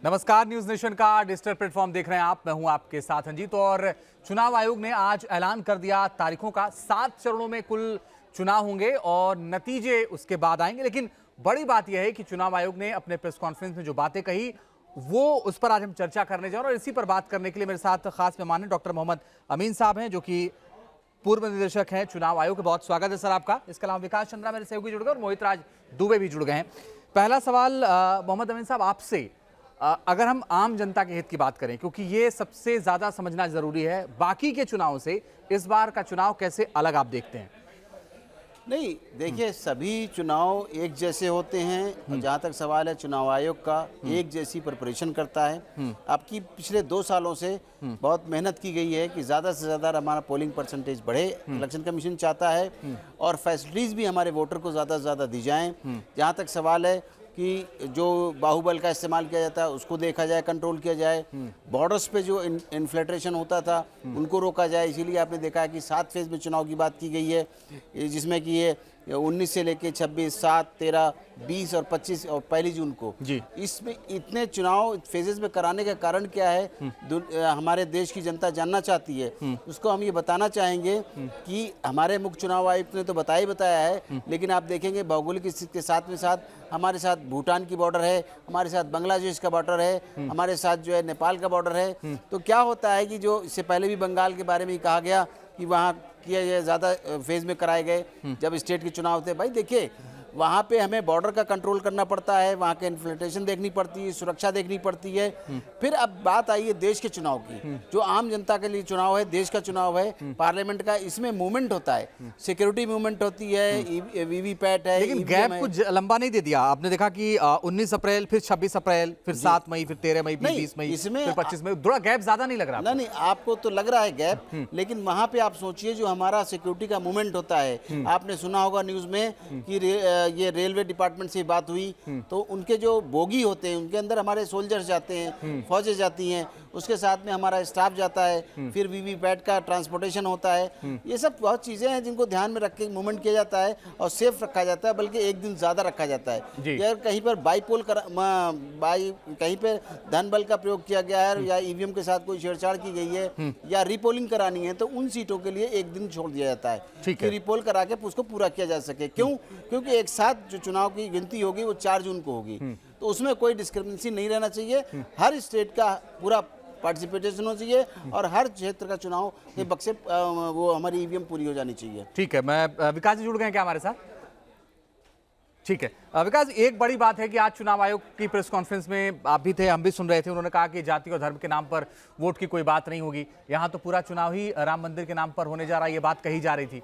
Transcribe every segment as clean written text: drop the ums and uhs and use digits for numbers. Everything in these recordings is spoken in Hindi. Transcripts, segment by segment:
नमस्कार, न्यूज नेशन का डिजिटल प्लेटफॉर्म देख रहे हैं आप। मैं हूं आपके साथ अंजीत। और चुनाव आयोग ने आज ऐलान कर दिया तारीखों का। 7 चरणों में कुल चुनाव होंगे और नतीजे उसके बाद आएंगे। लेकिन बड़ी बात यह है कि चुनाव आयोग ने अपने प्रेस कॉन्फ्रेंस में जो बातें कही वो उस पर आज हम चर्चा करने जा रहे हैं। और इसी पर बात करने के लिए मेरे साथ खास मेहमान हैं डॉक्टर मोहम्मद अमीन साहब हैं, जो कि पूर्व निदेशक हैं चुनाव आयोग के। बहुत स्वागत है सर आपका। इसके अलावा विकास चंद्रा मेरे सहयोगी जुड़ गए और मोहित राज दुबे भी जुड़ गए हैं। पहला सवाल मोहम्मद अमीन साहब आपसे, अगर हम आम जनता के हित की बात करें, क्योंकि ये सबसे ज्यादा समझना जरूरी है, बाकी के चुनाव से इस बार का चुनाव कैसे अलग आप देखते हैं? नहीं, देखिए सभी चुनाव एक जैसे होते हैं। जहाँ तक सवाल है चुनाव आयोग का, एक जैसी प्रिपरेशन करता है। आपकी पिछले 2 सालों से बहुत मेहनत की गई है कि ज़्यादा से ज़्यादा हमारा पोलिंग परसेंटेज बढ़े। इलेक्शन कमीशन चाहता है और फैसिलिटीज़ भी हमारे वोटर को ज़्यादा से ज़्यादा दी जाएँ। जहाँ तक सवाल है कि जो बाहुबल का इस्तेमाल किया जाता है उसको देखा जाए, कंट्रोल किया जाए। बॉर्डर्स पे जो इन्फ्लेट्रेशन होता था उनको रोका जाए। इसीलिए आपने देखा है कि 7 फेज में चुनाव की बात की गई है, जिसमें कि ये 19 से लेके 26, 7, 13, 20 और 25 और 1 जून को जी। इसमें इतने चुनाव फेजेस में कराने का कारण क्या है, हमारे देश की जनता जानना चाहती है। उसको हम ये बताना चाहेंगे कि हमारे मुख्य चुनाव आयुक्त ने तो बताया है, लेकिन आप देखेंगे भौगोलिक स्थिति के साथ में साथ हमारे साथ भूटान की बॉर्डर है, हमारे साथ बांग्लादेश का बॉर्डर है, हमारे साथ जो है नेपाल का बॉर्डर है। तो क्या होता है कि जो इससे पहले भी बंगाल के बारे में ही कहा गया कि वहाँ किया जाए, ज़्यादा फेज में कराए गए जब स्टेट के चुनाव थे। भाई देखिए, वहाँ पे हमें बॉर्डर का कंट्रोल करना पड़ता है, वहाँ के इन्फ्लेटेशन देखनी पड़ती है, सुरक्षा देखनी पड़ती है। फिर अब बात आई है देश के चुनाव की, जो आम जनता के लिए चुनाव है, देश का चुनाव है, पार्लियामेंट का। इसमें मूवमेंट होता है, सिक्योरिटी मूवमेंट होती है, वीवीपैट है। लेकिन गैप कुछ लंबा नहीं दे दिया आपने? देखा कि 19 अप्रैल, फिर 26 अप्रैल, फिर 7 मई, फिर 13 मई, फिर 20 मई, इसमें फिर 25 मई। थोड़ा गैप ज्यादा नहीं लग रहा? नहीं, आपको तो लग रहा है गैप, लेकिन वहाँ पे आप सोचिए जो हमारा सिक्योरिटी का मूवमेंट होता है। आपने सुना होगा न्यूज में कि ये रेलवे डिपार्टमेंट से बात हुई, तो उनके जो बोगी होते हैं उनके अंदर हमारे सोल्जर्स जाते हैं, फौजें जाती हैं, उसके साथ में हमारा स्टाफ जाता है, फिर वीवीपैट का ट्रांसपोर्टेशन होता है। ये सब बहुत चीज़ें हैं जिनको ध्यान में रख के मूवमेंट किया जाता है और सेफ रखा जाता है, बल्कि एक दिन ज़्यादा रखा जाता है। अगर कहीं पर कहीं पर धन बल का प्रयोग किया गया है या ईवीएम के साथ कोई छेड़छाड़ की गई है या रिपोलिंग करानी है, तो उन सीटों के लिए एक दिन छोड़ दिया जाता है कि रिपोल करा के उसको पूरा किया जा सके। क्यों? क्योंकि एक साथ जो चुनाव की गिनती होगी वो 4 जून को होगी, तो उसमें कोई डिस्क्रिमिनेंसी नहीं रहना चाहिए। हर स्टेट का पूरा पार्टिसिपेशन होना चाहिए और हर क्षेत्र का चुनाव के बक्से वो हमारी ईवीएम पूरी हो जानी चाहिए। ठीक है, मैं विकास जी जुड़ गए हैं क्या हमारे साथ? ठीक है विकास, एक बड़ी बात है कि आज चुनाव आयोग की प्रेस कॉन्फ्रेंस में आप भी थे, हम भी सुन रहे थे। उन्होंने कहा कि जाति और धर्म के नाम पर वोट की कोई बात नहीं होगी। यहाँ तो पूरा चुनाव ही राम मंदिर के नाम पर होने जा रहा है, ये बात कही जा रही थी।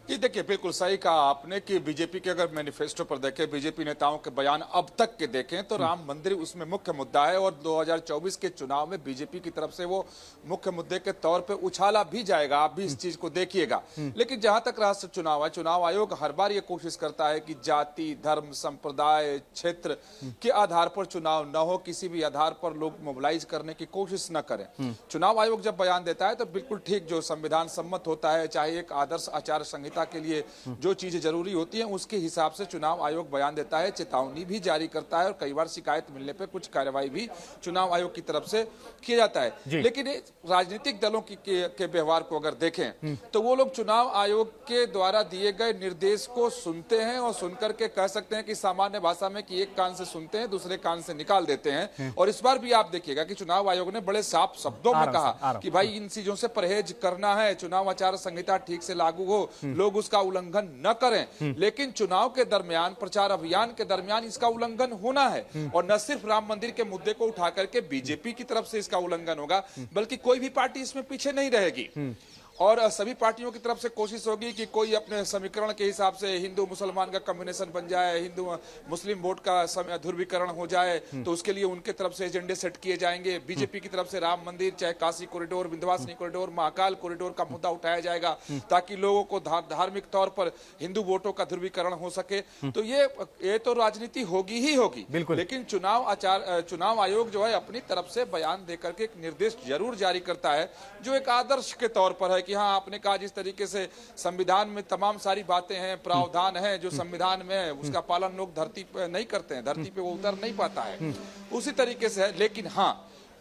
ये देखिए, बिल्कुल सही कहा आपने कि बीजेपी के अगर मैनिफेस्टो पर देखें, बीजेपी नेताओं के बयान अब तक के देखें, तो राम मंदिर उसमें मुख्य मुद्दा है। और 2024 के चुनाव में बीजेपी की तरफ से वो मुख्य मुद्दे के तौर पे उछाला भी जाएगा। आप भी इस चीज को देखिएगा। लेकिन जहां तक राष्ट्रीय चुनाव है, चुनाव आयोग हर बार ये कोशिश करता है कि जाति, धर्म, संप्रदाय, क्षेत्र के आधार पर चुनाव न हो, किसी भी आधार पर लोग मोबिलाइज करने की कोशिश न करें। चुनाव आयोग जब बयान देता है तो बिल्कुल ठीक, जो संविधान सम्मत होता है, चाहे एक आदर्श आचार संहिता के लिए जो चीजें जरूरी होती हैं उसके हिसाब से चुनाव आयोग बयान देता है, चेतावनी भी जारी करता है और कई बार शिकायत मिलने पर कुछ कार्रवाई भी चुनाव आयोग की तरफ से किया जाता है। लेकिन राजनीतिक दलों के व्यवहार को अगर देखें तो वो लोग चुनाव आयोग के द्वारा दिए गए निर्देश को सुनते हैं और सुनकर के कह सकते हैं कि सामान्य भाषा में कि एक कान से सुनते हैं, दूसरे कान से निकाल देते हैं। और इस बार भी आप देखिएगा कि चुनाव आयोग ने बड़े साफ शब्दों में कहा कि भाई इन चीजों से परहेज करना है, चुनाव आचार संहिता ठीक से लागू हो, लोग उसका उल्लंघन न करें। लेकिन चुनाव के दरमियान, प्रचार अभियान के दरमियान इसका उल्लंघन होना है। और न सिर्फ राम मंदिर के मुद्दे को उठा करके बीजेपी की तरफ से इसका उल्लंघन होगा, बल्कि कोई भी पार्टी इसमें पीछे नहीं रहेगी। और सभी पार्टियों की तरफ से कोशिश होगी कि कोई अपने समीकरण के हिसाब से हिंदू मुसलमान का कॉम्बिनेशन बन जाए, हिंदू मुस्लिम वोट का ध्रुवीकरण हो जाए, तो उसके लिए उनके तरफ से एजेंडे सेट किए जाएंगे। बीजेपी की तरफ से राम मंदिर, चाहे Kashi corridor, Vindhyavasini corridor, Mahakal corridor का मुद्दा उठाया जाएगा ताकि लोगों को धार्मिक तौर पर हिंदू वोटों का ध्रुवीकरण हो सके। तो ये तो राजनीति होगी ही होगी। लेकिन चुनाव आयोग जो है अपनी तरफ से बयान देकर के एक निर्देश जरूर जारी करता है जो एक आदर्श के तौर पर है कि हाँ, आपने कहा जिस तरीके से संविधान में तमाम सारी बातें हैं, प्रावधान है जो संविधान में है, उसका पालन लोग धरती पे नहीं करते हैं, धरती पे वो उतर नहीं पाता है, उसी तरीके से है। लेकिन हाँ,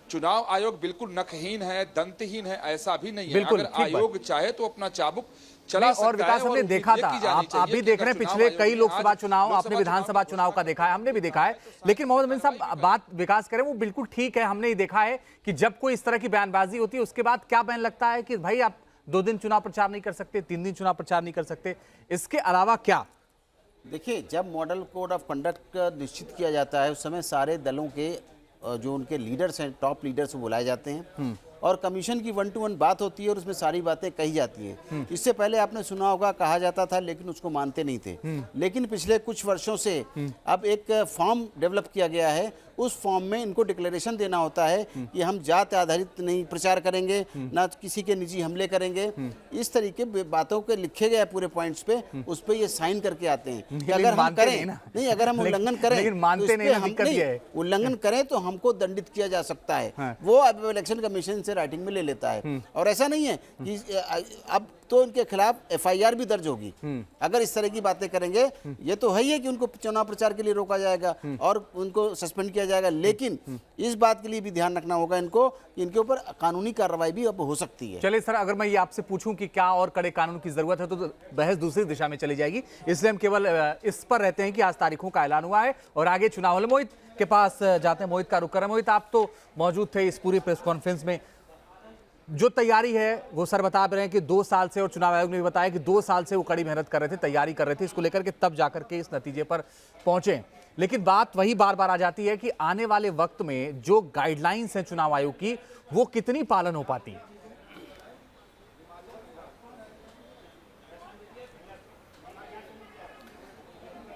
चुनाव आयोग बिल्कुल नखहीन है, दंतहीन है, ऐसा भी नहीं है। अगर आयोग चाहे तो अपना चाबुक चला सकता है। और विकास हमने देखा था, आप भी देख रहे हैं, पिछले कई लोकसभा चुनाव, आपने विधानसभा चुनाव का देखा है, हमने भी देखा है। लेकिन मोहम्मद अमीन साहब, बात विकास करें वो बिल्कुल ठीक है, हमने ही देखा है कि जब कोई इस तरह की बयानबाजी होती है उसके बाद क्या बयान लगता है कि भाई आप 2 दिन चुनाव प्रचार नहीं कर सकते, 3 दिन चुनाव प्रचार नहीं कर सकते, इसके अलावा क्या? देखिए, जब मॉडल कोड ऑफ कंडक्ट निश्चित किया जाता है उस समय सारे दलों के जो उनके लीडर्स हैं, टॉप लीडर्स बुलाए जाते हैं और कमीशन की 1-to-1 बात होती है और उसमें सारी बातें कही जाती हैं। इससे पहले आपने सुना होगा, कहा जाता था लेकिन उसको मानते नहीं थे। लेकिन पिछले कुछ वर्षों से अब एक फॉर्म डेवलप किया गया है, उस फॉर्म में इनको डिक्लेरेशन देना होता है कि हम जात आधारित नहीं प्रचार करेंगे, ना किसी के निजी हमले करेंगे। इस तरीके बातों के लिखे गए पूरे पॉइंट्स पे, उस पे ये साइन करके आते हैं कि अगर हम करें नहीं, अगर हम उल्लंघन करें, लेकिन मानते नहीं, उल्लंघन करें तो हमको दंडित किया जा सकता है। वो अब इलेक्शन कमीशन से राइटिंग में ले लेता है। और ऐसा नहीं है कि अब तो इनके खिलाफ एफआईआर भी दर्ज होगी अगर इस तरह की बातें करेंगे। ये तो है ही है कि उनको चुनाव प्रचार के लिए रोका जाएगा और उनको सस्पेंड किया जाएगा, लेकिन इस बात के लिए भी ध्यान रखना होगा इनको कि इनके ऊपर कानूनी कार्रवाई भी अब हो सकती है। चलिए सर, अगर मैं ये आपसे पूछूं कि क्या और कड़े कानून की जरूरत है तो बहस दूसरी दिशा में चली जाएगी, इसलिए हम केवल इस पर रहते हैं कि आज तारीखों का ऐलान हुआ है और आगे चुनाव। मोहित के पास जाते हैं, मोहित का रुख करें। मोहित, आप तो मौजूद थे इस पूरी प्रेस कॉन्फ्रेंस में, जो तैयारी है वो सर बता रहे हैं कि 2 साल से, और चुनाव आयोग ने भी बताया कि 2 साल से वो कड़ी मेहनत कर रहे थे, तैयारी कर रहे थे इसको लेकर के, तब जाकर के इस नतीजे पर पहुंचे। लेकिन बात वही बार बार आ जाती है कि आने वाले वक्त में जो गाइडलाइंस हैं चुनाव आयोग की, वो कितनी पालन हो पाती है?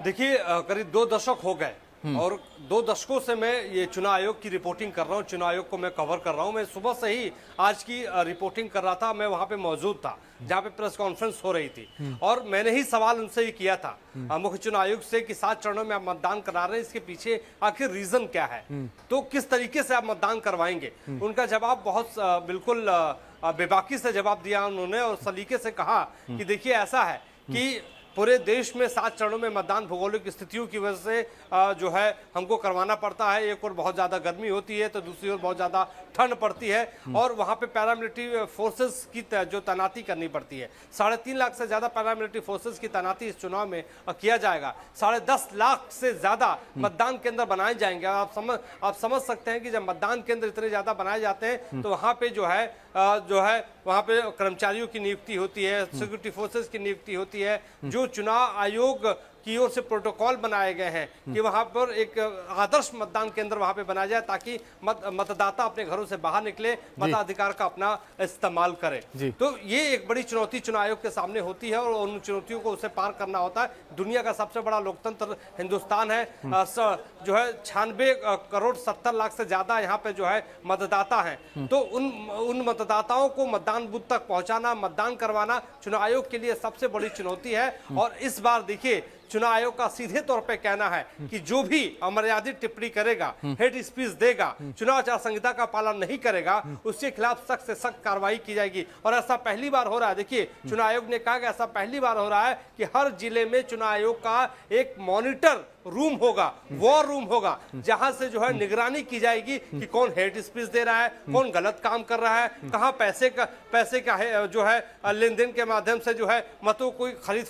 देखिए, करीब 2 दशक हो गए और 2 दशकों से मैं ये चुनाव आयोग की रिपोर्टिंग कर रहा हूँ, चुनाव आयोग को मैं कवर कर रहा हूँ। मैं सुबह से ही आज की रिपोर्टिंग कर रहा था, मैं वहाँ पे मौजूद था जहाँ पे प्रेस कॉन्फ्रेंस हो रही थी और मैंने ही सवाल उनसे ये किया था मुख्य चुनाव आयोग से कि 7 चरणों में आप मतदान करा रहे हैं, इसके पीछे आखिर रीजन क्या है, तो किस तरीके से आप मतदान करवाएंगे। उनका जवाब बहुत बिल्कुल बेबाकी से जवाब दिया उन्होंने और सलीके से कहा कि देखिए ऐसा है कि पूरे देश में 7 चरणों में मतदान भौगोलिक स्थितियों की वजह से जो है हमको करवाना पड़ता है। एक और बहुत ज़्यादा गर्मी होती है तो दूसरी ओर बहुत ज़्यादा ठंड पड़ती है और वहाँ पे पैरामिलिट्री फोर्सेस की जो तैनाती करनी पड़ती है। 3.5 लाख से ज़्यादा पैरामिलिट्री फोर्सेस की तैनाती इस चुनाव में किया जाएगा। 10.5 लाख से ज़्यादा मतदान केंद्र बनाए जाएंगे। आप समझ सकते हैं कि जब मतदान केंद्र इतने ज़्यादा बनाए जाते हैं तो वहाँ पे जो है वहाँ पे कर्मचारियों की नियुक्ति होती है, सिक्योरिटी फोर्सेस की नियुक्ति होती है। जो चुनाव आयोग की ओर से प्रोटोकॉल बनाए गए हैं कि वहां पर एक आदर्श मतदान केंद्र वहां पे बनाया जाए ताकि मतदाता अपने घरों से बाहर निकले, मताधिकार का अपना इस्तेमाल करे। तो ये एक बड़ी चुनौती चुनाव आयोग के सामने होती है और उन चुनौतियों को उसे पार करना होता है। दुनिया का सबसे बड़ा लोकतंत्र हिंदुस्तान है, जो है 96 करोड़ 70 लाख से ज्यादा यहाँ पे जो है मतदाता हैं। तो उन मतदाताओं को मतदान बूथ तक पहुंचाना, मतदान करवाना चुनाव आयोग के लिए सबसे बड़ी चुनौती है। और इस बार देखिए, चुनाव आयोग का सीधे तौर पे कहना है कि जो भी अमर्यादित टिप्पणी करेगा, हेट स्पीच देगा, चुनाव आचार संहिता का पालन नहीं करेगा, उसके खिलाफ सख्त से सख्त कार्रवाई की जाएगी। और ऐसा पहली बार हो रहा है। देखिए, चुनाव आयोग ने कहा कि ऐसा पहली बार हो रहा है कि हर जिले में चुनाव आयोग का एक मॉनिटर रूम होगा, वॉर रूम होगा, जहां से जो है निगरानी की जाएगी कि कौन हेट स्पीच दे रहा है, कौन गलत काम कर रहा है, कहां पैसे का है जो है लेन देन के माध्यम से जो है मतों को खरीद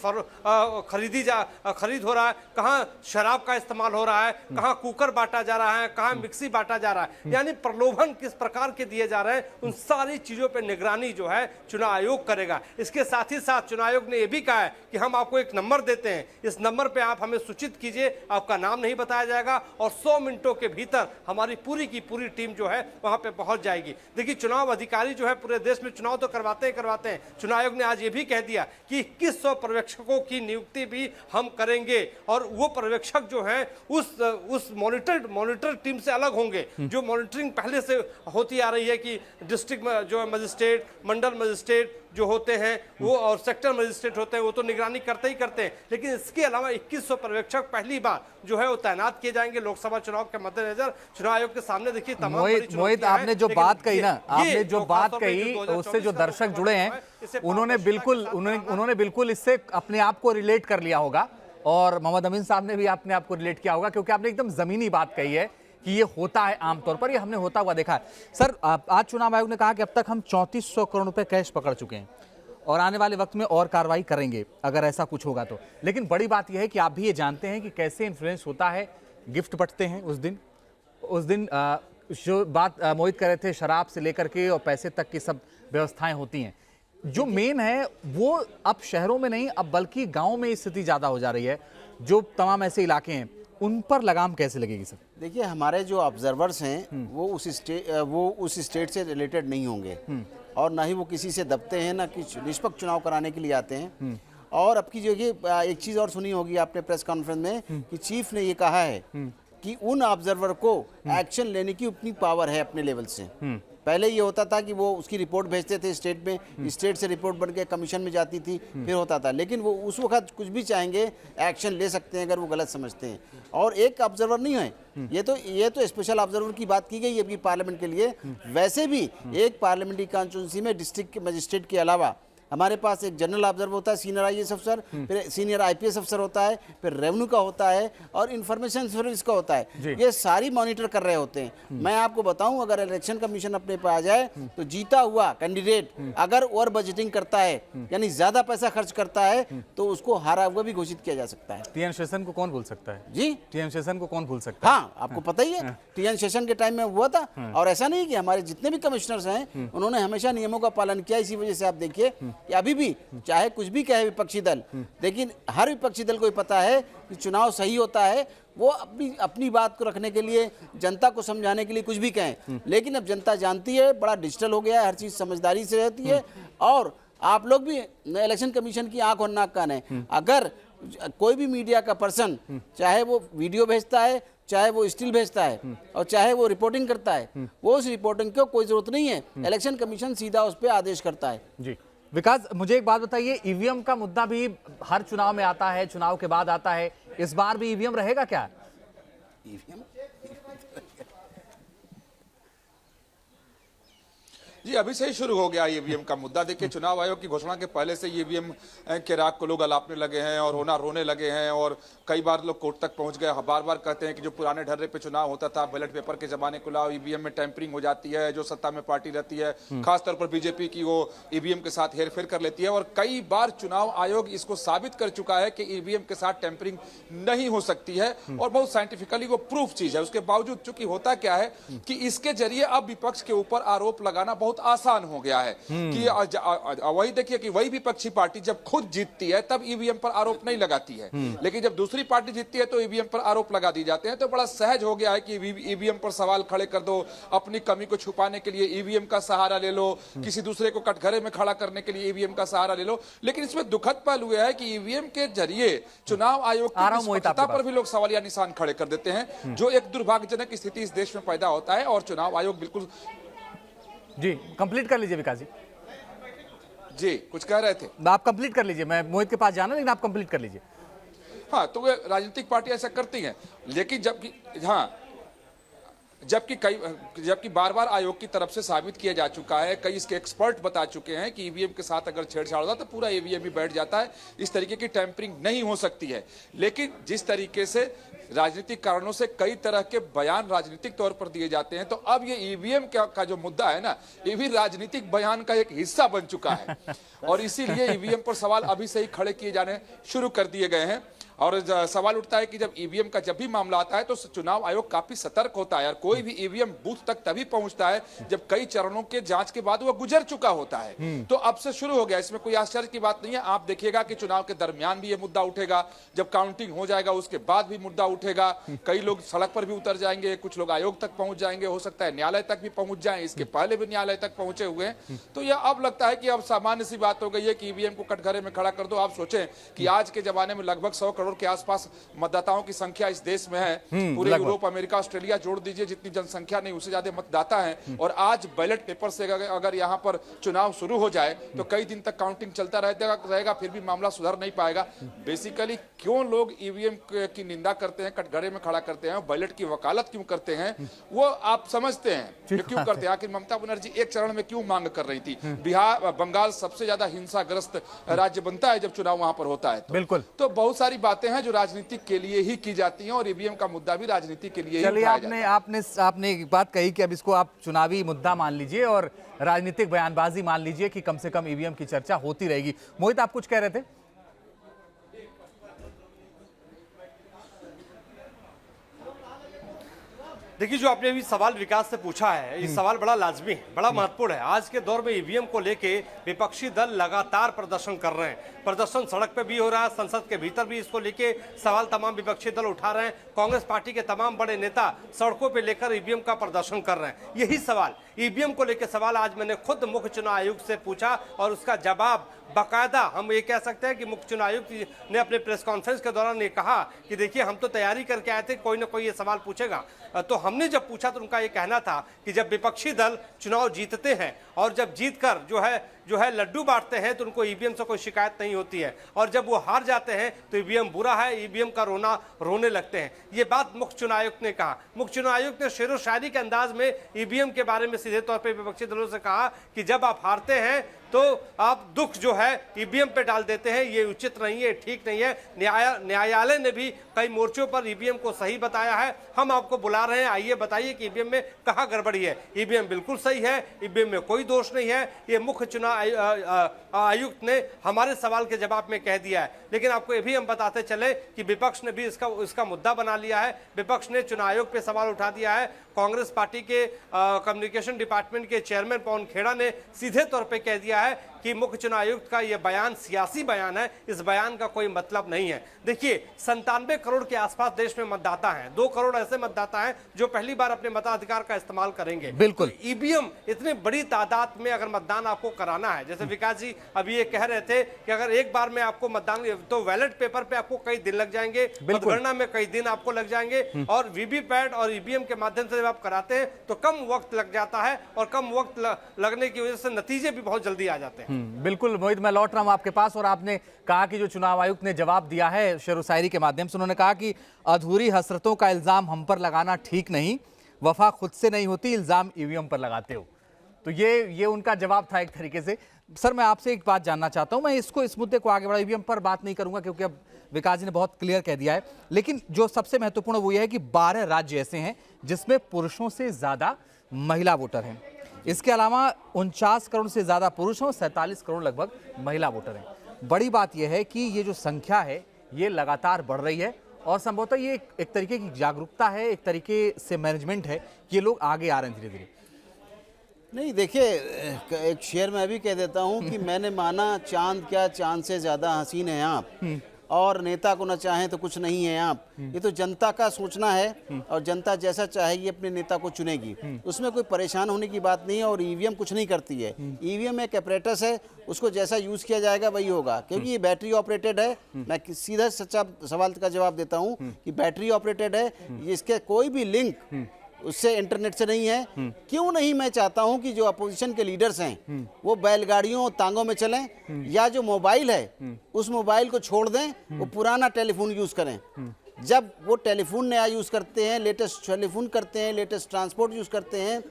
हो रहा है, कहां शराब का इस्तेमाल हो रहा है, कहां कुकर बांटा जा रहा है, कहां मिक्सी बांटा जा रहा है, यानी प्रलोभन किस प्रकार के दिए जा रहे हैं, उन सारी चीजों पर निगरानी जो है चुनाव आयोग करेगा। इसके साथ ही साथ चुनाव आयोग ने यह भी कहा है कि हम आपको एक नंबर देते हैं, इस नंबर पे आप हमें सूचित कीजिए, आपका नाम नहीं बताया जाएगा और 100 मिनटों के भीतर हमारी पूरी की पूरी टीम जो है वहां पे पहुंच जाएगी। देखिए, चुनाव अधिकारी जो है पूरे देश में चुनाव तो करवाते हैं। चुनाव आयोग ने आज ये भी कह दिया कि 2100 पर्यवेक्षकों की नियुक्ति भी हम करेंगे और वो पर्यवेक्षक जो है उस मॉनिटर टीम से अलग होंगे, जो मॉनिटरिंग पहले से होती आ रही है कि डिस्ट्रिक्ट में जो मजिस्ट्रेट, मंडल मजिस्ट्रेट, जो होते हैं वो और सेक्टर मजिस्ट्रेट होते हैं वो तो निगरानी करते ही करते हैं, लेकिन इसके अलावा 2100 पर्यवेक्षक पहली बार जो है वो तैनात किए जाएंगे लोकसभा चुनाव के मद्देनजर। चुनाव आयोग के सामने देखिए तमाम बड़ी मोहित चुनौतियां हैं, आपने जो लेकिन बात कही ना, आपने जो बात खासतौर पे कही 2024 उससे जो का दर्शक लोकसभा जुड़े चुनाव हैं है, इसे उन्होंने पारदर्शिता बिल्कुल इससे अपने आप को रिलेट कर लिया होगा, और मोहम्मद अमीन साहब ने भी अपने आप को रिलेट किया होगा, क्योंकि आपने एकदम जमीनी बात कही है कि ये होता है आमतौर पर, ये हमने होता हुआ देखा है। सर, आज चुनाव आयोग ने कहा कि अब तक हम 3400 करोड़ रुपए कैश पकड़ चुके हैं और आने वाले वक्त में और कार्रवाई करेंगे अगर ऐसा कुछ होगा तो। लेकिन बड़ी बात यह है कि आप भी ये जानते हैं कि कैसे इन्फ्लुएंस होता है, गिफ्ट बंटते हैं उस दिन जो बात मोहित कर रहे थे, शराब से लेकर के और पैसे तक की सब व्यवस्थाएं होती हैं। जो मेन है वो अब शहरों में नहीं, अब बल्कि गाँव में स्थिति ज़्यादा हो जा रही है। जो तमाम ऐसे इलाके हैं उन पर लगाम कैसे लगेगी सर? देखिए, हमारे जो ऑब्जर्वर्स हैं वो उस स्टेट से रिलेटेड नहीं होंगे और ना ही वो किसी से दबते हैं, ना कि निष्पक्ष चुनाव कराने के लिए आते हैं। और अब की जो ये एक चीज़ और सुनी होगी आपने प्रेस कॉन्फ्रेंस में कि चीफ ने ये कहा है कि उन ऑब्जर्वर को एक्शन लेने की अपनी पावर है अपने लेवल से। पहले ये होता था कि वो उसकी रिपोर्ट भेजते थे स्टेट में, स्टेट से रिपोर्ट बन के कमीशन में जाती थी, फिर होता था। लेकिन वो उस वक्त कुछ भी चाहेंगे एक्शन ले सकते हैं अगर वो गलत समझते हैं। और एक ऑब्जर्वर नहीं है, ये तो स्पेशल ऑब्जर्वर की बात की गई है अभी पार्लियामेंट के लिए। वैसे भी एक पार्लियामेंट्री कॉन्स्टिट्यूंसी में डिस्ट्रिक्ट मजिस्ट्रेट के अलावा हमारे पास एक जनरल ऑब्जर्वर होता है, सीनियर आईएएस अफसर, फिर सीनियर आईपीएस अफसर होता है, फिर रेवेन्यू का होता है और इंफॉर्मेशन सर्विस का होता है। ये सारी मॉनिटर कर रहे होते हैं। मैं आपको बताऊं, अगर इलेक्शन कमीशन अपने पे आ जाए तो जीता हुआ कैंडिडेट अगर ओवर बजटिंग करता है यानी ज्यादा पैसा खर्च करता है तो उसको हारा हुआ भी घोषित किया जा सकता है। टीएन शेषन को कौन भूल सकता है जी, टीएन शेषन को कौन भूल सकता है? हाँ, आपको पता ही है टीएन शेषन के टाइम में हुआ था। और ऐसा नहीं कि हमारे जितने भी कमिश्नर्स हैं उन्होंने हमेशा नियमों का पालन किया। इसी वजह से आप देखिए कि अभी भी चाहे कुछ भी कहे विपक्षी दल, लेकिन हर विपक्षी दल को पता है कि चुनाव सही होता है। वो अपनी बात को रखने के लिए, जनता को समझाने के लिए कुछ भी कहें, लेकिन अब जनता जानती है, बड़ा डिजिटल हो गया है, हर चीज समझदारी से रहती है। और आप लोग भी इलेक्शन कमीशन की आंख और नाक कान है। अगर कोई भी मीडिया का पर्सन, चाहे वो वीडियो भेजता है, चाहे वो स्टिल भेजता है और चाहे वो रिपोर्टिंग करता है, वो उस रिपोर्टिंग को कोई जरूरत नहीं है, इलेक्शन कमीशन सीधा उस पर आदेश करता है। जी विकास, मुझे एक बात बताइए, ईवीएम का मुद्दा भी हर चुनाव में आता है, चुनाव के बाद आता है, इस बार भी ईवीएम रहेगा क्या? जी, अभी से ही शुरू हो गया ईवीएम का मुद्दा। देखिए, चुनाव आयोग की घोषणा के पहले से ईवीएम के राग को लोग अलापने लगे हैं और रोने लगे हैं और कई बार लोग कोर्ट तक पहुंच गए। बार बार कहते हैं कि जो पुराने ढर्रे पे चुनाव होता था, बैलेट पेपर के जमाने को लाओ, ईवीएम में टैंपरिंग हो जाती है, जो सत्ता में पार्टी रहती है, खासतौर पर बीजेपी की, वो ईवीएम के साथ हेरफेर कर लेती है। और कई बार चुनाव आयोग इसको साबित कर चुका है कि ईवीएम के साथ टैंपरिंग नहीं हो सकती है और बहुत साइंटिफिकली वो प्रूफ चीज है। उसके बावजूद चूंकि होता क्या है कि इसके जरिए अब विपक्ष के ऊपर आरोप लगाना बहुत आसान हो गया है कि वही देखिए कि वही विपक्षी पार्टी जब खुद जीतती है तब ईवीएम पर आरोप नहीं लगाती है, लेकिन जब दूसरी पार्टी जीतती है तो ईवीएम पर आरोप लगा दी जाते हैं। तो बड़ा सहज हो गया है कि ईवीएम पर सवाल खड़े कर दो, अपनी कमी को छुपाने के लिए ईवीएम का सहारा ले लो, किसी दूसरे को कटघरे में खड़ा करने के लिए ईवीएम का सहारा ले लो। लेकिन इसमें दुखद पहलू है कि ईवीएम के जरिए चुनाव आयोग की निष्पक्षता पर भी लोग सवालिया निशान खड़े कर देते हैं, जो एक दुर्भाग्यजनक स्थिति इस देश में पैदा होता है। और चुनाव आयोग बिल्कुल जी कंप्लीट कर लीजिए विकास जी कुछ कह रहे थे, आप कंप्लीट कर लीजिए। मैं मोहित के पास जाना, लेकिन आप कंप्लीट कर लीजिए। हाँ, तो वे राजनीतिक पार्टी ऐसा करती हैं, लेकिन जबकि बार बार आयोग की तरफ से साबित किया जा चुका है, कई इसके एक्सपर्ट बता चुके हैं कि ईवीएम के साथ अगर छेड़छाड़ होता तो पूरा ईवीएम ही बैठ जाता है, इस तरीके की टैंपरिंग नहीं हो सकती है। लेकिन जिस तरीके से राजनीतिक कारणों से कई तरह के बयान राजनीतिक तौर पर दिए जाते हैं, तो अब ये ईवीएम का जो मुद्दा है ना, ये भी राजनीतिक बयान का एक हिस्सा बन चुका है और इसीलिए ईवीएम पर सवाल अभी से ही खड़े किए जाने शुरू कर दिए गए हैं। और सवाल उठता है कि जब ईवीएम का जब भी मामला आता है तो चुनाव आयोग काफी सतर्क होता है। और कोई भी ईवीएम बूथ तक तभी पहुंचता है जब कई चरणों के जांच के बाद वो गुजर चुका होता है। तो अब से शुरू हो गया, इसमें कोई आश्चर्य की बात नहीं है। आप देखिएगा कि चुनाव के दरमियान भी ये मुद्दा उठेगा, जब काउंटिंग हो जाएगा उसके बाद भी मुद्दा उठेगा। कई लोग सड़क पर भी उतर जाएंगे, कुछ लोग आयोग तक पहुंच जाएंगे, हो सकता है न्यायालय तक भी पहुंच जाए, इसके पहले भी न्यायालय तक पहुंचे हुए हैं। तो यह अब लगता है कि अब सामान्य सी बात हो गई है कि ईवीएम को कटघरे में खड़ा कर दो। आप सोचें कि आज के जमाने में लगभग 100 करोड़ करोड़ के आसपास मतदाताओं की संख्या इस देश में है। पूरे यूरोप, अमेरिका, ऑस्ट्रेलिया जोड़ दीजिए, जितनी जनसंख्या नहीं उससे ज्यादा मतदाता हैं। और आज बैलेट पेपर से अगर यहाँ पर चुनाव शुरू हो जाए तो कई दिन तक काउंटिंग चलता रहेगा, फिर भी मामला सुधर नहीं पाएगा। बेसिकली क्यों लोग ईवीएम की निंदा करते हैं, कटघरे में खड़ा करते हैं, बैलेट की वकालत क्यों करते हैं, वो आप समझते हैं कि क्यों करते हैं। आखिर ममता बनर्जी एक चरण में क्यों मांग कर रही थी? बिहार, बंगाल सबसे ज्यादा हिंसाग्रस्त राज्य बनता है जब चुनाव वहां पर होता है। बिल्कुल। तो बहुत सारी बातें हैं जो राजनीतिक के लिए ही की जाती हैं और ईवीएम का मुद्दा भी राजनीति के लिए ही चलिए, उठाया जाता है। आपने एक बात कही कि अब इसको आप चुनावी मुद्दा मान लीजिए और राजनीतिक बयानबाजी मान लीजिए कि कम से कम ईवीएम की चर्चा होती रहेगी। मोहित, आप कुछ कह रहे थे? देखिए, जो आपने अभी सवाल विकास से पूछा है, ये सवाल बड़ा लाजमी है, बड़ा महत्वपूर्ण है। आज के दौर में ईवीएम को लेके विपक्षी दल लगातार प्रदर्शन कर रहे हैं। प्रदर्शन सड़क पे भी हो रहा है, संसद के भीतर भी इसको लेके सवाल तमाम विपक्षी दल उठा रहे हैं। कांग्रेस पार्टी के तमाम बड़े नेता सड़कों पे लेकर ईवीएम का प्रदर्शन कर रहे हैं। यही सवाल, ईवीएम को लेकर सवाल आज मैंने खुद मुख्य चुनाव आयुक्त से पूछा और उसका जवाब बाकायदा हम ये कह सकते हैं कि मुख्य चुनाव आयुक्त ने अपने प्रेस कॉन्फ्रेंस के दौरान ये कहा कि देखिए, हम तो तैयारी करके आए थे, कोई ना कोई ये सवाल पूछेगा। तो हमने जब पूछा तो उनका ये कहना था कि जब विपक्षी दल चुनाव जीतते हैं और जब जीतकर जो है लड्डू बांटते हैं तो उनको ईवीएम से कोई शिकायत नहीं होती है, और जब वो हार जाते हैं तो ईवीएम बुरा है, ईवीएम का रोने लगते हैं। ये बात मुख्य चुनाव आयुक्त ने कहा। मुख्य चुनाव आयुक्त ने शेरो शायरी के अंदाज में ईवीएम के बारे में सीधे तौर पर विपक्षी दलों से कहा कि जब आप हारते हैं तो आप दुख जो है ईवीएम पे डाल देते हैं, ये उचित नहीं है, ठीक नहीं है। न्यायालय ने भी कई मोर्चों पर ईवीएम को सही बताया है। हम आपको बुला रहे हैं, आइए बताइए कि ईवीएम में कहाँ गड़बड़ी है। ईवीएम बिल्कुल सही है, ईवीएम में कोई दोष नहीं है। ये मुख्य चुनाव आयुक्त ने हमारे सवाल के जवाब में कह दिया है। लेकिन आपको ये भी हम बताते चले कि विपक्ष ने भी इसका मुद्दा बना लिया है। विपक्ष ने चुनाव आयोग पे सवाल उठा दिया है। कांग्रेस पार्टी के कम्युनिकेशन डिपार्टमेंट के चेयरमैन पवन खेड़ा ने सीधे तौर पे कह दिया है कि मुख्य चुनाव आयुक्त का यह बयान सियासी बयान है, इस बयान का कोई मतलब नहीं है। देखिए, 97 करोड़ के आसपास देश में मतदाता हैं। 2 करोड़ ऐसे मतदाता हैं जो पहली बार अपने मताधिकार का इस्तेमाल करेंगे। बिल्कुल। तो ईवीएम इतनी बड़ी तादाद में अगर मतदान आपको कराना है, जैसे विकास जी अभी ये कह रहे थे कि अगर एक बार में आपको मतदान, तो बैलेट पेपर पे आपको कई दिन लग जाएंगे, मतगणना में कई दिन आपको लग जाएंगे, और वीवीपैट और ईवीएम के माध्यम से जब आप कराते हैं तो कम वक्त लग जाता है, और कम वक्त लगने की वजह से नतीजे भी बहुत जल्दी आ जाते हैं। बिल्कुल मोहित, मैं लौट रहा हूं आपके पास। और आपने कहा कि जो चुनाव आयुक्त ने जवाब दिया है शेरो शायरी के माध्यम से, उन्होंने कहा कि अधूरी हसरतों का इल्जाम हम पर लगाना ठीक नहीं, वफा खुद से नहीं होती, इल्जाम ईवीएम पर लगाते हो। तो ये उनका जवाब था एक तरीके से। सर, मैं आपसे एक बात जानना चाहता हूं, मैं इस मुद्दे को आगे बढ़ा, ईवीएम पर बात नहीं करूंगा क्योंकि अब विकास जी ने बहुत क्लियर कह दिया है। लेकिन जो सबसे महत्वपूर्ण वो ये है कि 12 राज्य ऐसे हैं जिसमें पुरुषों से ज्यादा महिला वोटर हैं। इसके अलावा 49 करोड़ से ज्यादा पुरुष हैं और 47 करोड़ लगभग महिला वोटर हैं। बड़ी बात यह है कि ये जो संख्या है ये लगातार बढ़ रही है और संभवतः ये एक तरीके की जागरूकता है, एक तरीके से मैनेजमेंट है कि ये लोग आगे आ रहे हैं धीरे धीरे। नहीं, देखिए, एक शेर मैं भी कह देता हूँ कि मैंने माना चांद क्या चांद से ज़्यादा हसीन है आप, और नेता को न चाहें तो कुछ नहीं है आप। ये तो जनता का सोचना है और जनता जैसा चाहेगी अपने नेता को चुनेगी, उसमें कोई परेशान होने की बात नहीं है। और ईवीएम कुछ नहीं करती है। ईवीएम एक अपरेटस है, उसको जैसा यूज़ किया जाएगा वही होगा, क्योंकि ये बैटरी ऑपरेटेड है। मैं सीधा सच्चा सवाल का जवाब देता हूँ कि बैटरी ऑपरेटेड है, इसके कोई भी लिंक उससे इंटरनेट से नहीं है। क्यों नहीं? मैं चाहता हूं कि जो अपोजिशन के लीडर्स हैं वो बैलगाड़ियों तांगों में चलें, या जो मोबाइल है उस मोबाइल को छोड़ दें, वो पुराना टेलीफोन यूज करें। जब वो टेलीफोन नया यूज करते हैं, लेटेस्ट टेलीफोन करते हैं, लेटेस्ट ट्रांसपोर्ट यूज करते हैं,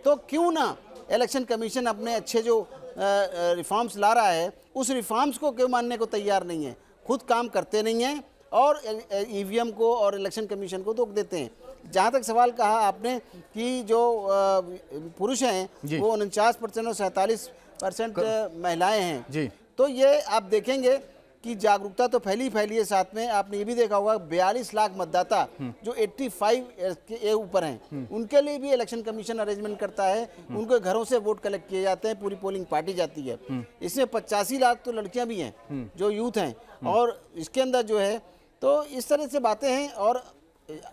तो क्यों ना इलेक्शन कमीशन अपने अच्छे जो रिफॉर्म्स ला रहा है उस रिफॉर्म्स को क्यों मानने को तैयार नहीं है? खुद काम करते नहीं हैं और ईवीएम को और इलेक्शन कमीशन को रोक देते हैं। जहाँ तक सवाल कहा आपने कि जो पुरुष हैं वो 49% और 47% महिलाएं हैं जी, तो ये आप देखेंगे कि जागरूकता तो फैली है। साथ में आपने ये भी देखा होगा 42 लाख मतदाता जो 85 के ऊपर हैं, उनके लिए भी इलेक्शन कमीशन अरेंजमेंट करता है। उनके घरों से वोट कलेक्ट किए जाते हैं, पूरी पोलिंग पार्टी जाती है। इसमें 85 लाख तो लड़कियां भी हैं जो यूथ हैं, और इसके अंदर जो है तो इस तरह से बातें हैं। और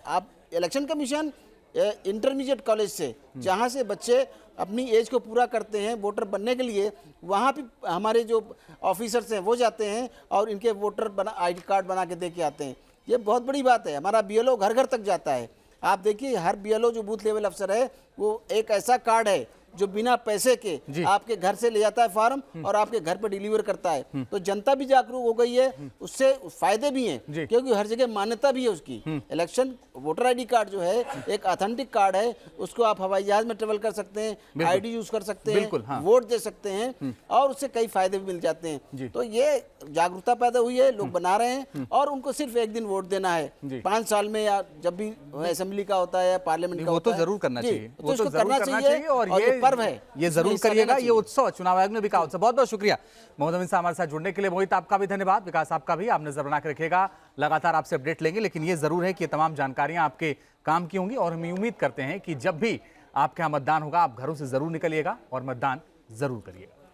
आप इलेक्शन कमीशन इंटरमीडिएट कॉलेज से, जहाँ से बच्चे अपनी एज को पूरा करते हैं वोटर बनने के लिए, वहाँ भी हमारे जो ऑफिसर्स हैं वो जाते हैं और इनके वोटर आईडी कार्ड बना के दे के आते हैं। ये बहुत बड़ी बात है। हमारा बीएलओ घर घर तक जाता है। आप देखिए हर बीएलओ जो बूथ लेवल अफसर है वो एक ऐसा कार्ड है जो बिना पैसे के आपके घर से ले जाता है फॉर्म और आपके घर पर डिलीवर करता है। तो जनता भी जागरूक हो गई है, उससे फायदे भी हैं क्योंकि हर जगह मान्यता भी है उसकी। इलेक्शन वोटर आईडी कार्ड जो है एक ऑथेंटिक कार्ड है, उसको आप हवाई जहाज में ट्रेवल कर सकते हैं, आईडी यूज कर सकते हैं, वोट दे सकते हैं और उससे कई फायदे भी मिल जाते हैं। तो ये जागरूकता पैदा हुई है, लोग बना रहे हैं और उनको सिर्फ एक दिन वोट देना है 5 साल में या जब भी असेंबली का होता है, पार्लियामेंट का वो होता तो है, जरूर करना चाहिए, तो इसको करना चाहिए और ये पर्व है, ये जरूर करिएगा। ये उत्सव चुनाव आयोग ने भी कहा उत्सव। बहुत बहुत शुक्रिया मोहम्मद अमीन साहब हमारे साथ जुड़ने के लिए। मोहित आपका भी धन्यवाद, विकास आपका भी। आप नजर बना के रखिएगा, लगातार आपसे अपडेट लेंगे। लेकिन ये जरूर है कि ये तमाम जानकारियां आपके काम की होंगी और हम उम्मीद करते हैं कि जब भी आपके यहाँ मतदान होगा आप घरों से जरूर निकलिएगा और मतदान जरूर करिएगा।